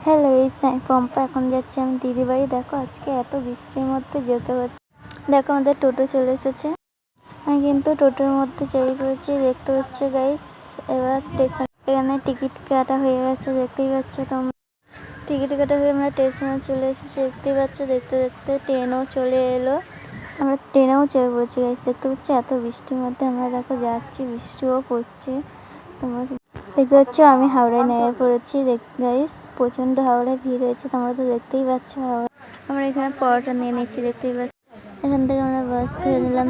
Hello, এই পম্পা এখন যাচ্ছি আমি দিদি বাড়ি। দেখো আজকে এত বৃষ্টির মধ্যে যেতে হচ্ছে। দেখো আমাদের টোটো চলে এসেছে। আমি কিন্তু টোটোর মধ্যে চেপে পড়েছি, দেখতে পাচ্ছ গাইস। এবার স্টেশন এখানে টিকিট কাটা হয়ে গেছে, দেখতেই পাচ্ছ তোমরা। টিকিট কাটা হয়ে আমরা স্টেশনে চলে এসেছি, দেখতেই পাচ্ছ। দেখতে দেখতে ট্রেনও চলে এলো, আমরা ট্রেনেও চেপে পড়েছি গাইস। দেখতে পাচ্ছ এত বৃষ্টির মধ্যে আমরা দেখো যাচ্ছি, বৃষ্টিও পড়ছে। তোমরা দেখতে পাচ্ছ আমি হাওড়ায় নেমে পড়েছি। গাইস প্রচণ্ড হাওড়ায় ভিড় হয়েছে, তোমরা তো দেখতেই পাচ্ছ। আমরা এখানে পরোটা নিয়ে নিচ্ছি, দেখতেই পাচ্ছ। এখান থেকে আমরা বাস ধরে নিলাম।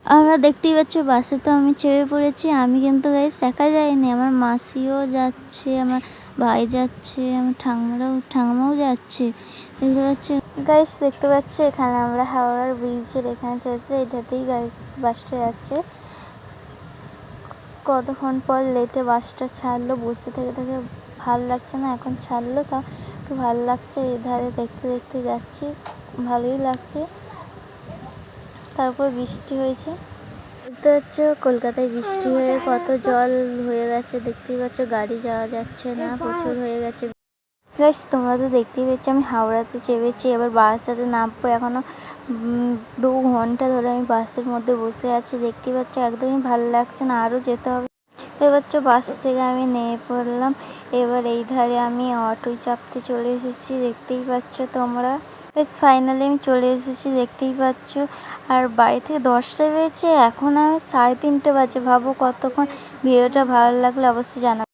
আমরা দেখতেই পাচ্ছ বাসে তো আমি চেপে পড়েছি। আমি কিন্তু গাইস একা যাইনি, আমার মাসিও যাচ্ছে, আমার ভাই যাচ্ছে, আমার ঠাকুমাও যাচ্ছে। দেখতে পাচ্ছ গাইস, দেখতে পাচ্ছ এখানে আমরা হাওড়ার ব্রিজের এখানে চলেছে। এটাতেই গাইস বাসটা যাচ্ছে। কতক্ষণ পর লেটে বাসটা ছাড়লো, বসে থেকে থেকে ভাল লাগছে না, এখন ছাড়লো তা তো ভালো লাগছে। এধারে দেখতে দেখতে যাচ্ছি, ভালোই লাগছে। তারপর বৃষ্টি হয়েছে, দেখতে পাচ্ছ কলকাতায় বৃষ্টি হয়ে কত জল হয়ে গেছে। দেখতেই পাচ্ছ গাড়ি যাওয়া যাচ্ছে না, প্রচুর হয়ে গেছে গাইস। তোমরা তো দেখতেই পাচ্ছ আমি হাওড়াতে চেপেছি, এবার বাসটাতে নামবো। এখনো 2 ঘন্টা ধরে আমি বাসের মধ্যে বসে আছি, দেখতেই পাচ্ছ একদমই ভালো লাগছে না, আরও যেতে হবে। দেখতে পাচ্ছ বাস থেকে আমি নেমে পড়লাম। এবার এই ধারে আমি অটোয় চাপতে চলে এসেছি, দেখতেই পাচ্ছ তোমরা। ফাইনালি আমি চলে এসেছি, দেখতেই পাচ্ছ। আর বাড়ি থেকে 10টা বেজেছে, এখন আমি 3:30 বাজে। ভাবো কতক্ষণ। ভিডিওটা ভালো লাগলে অবশ্যই জানাবো।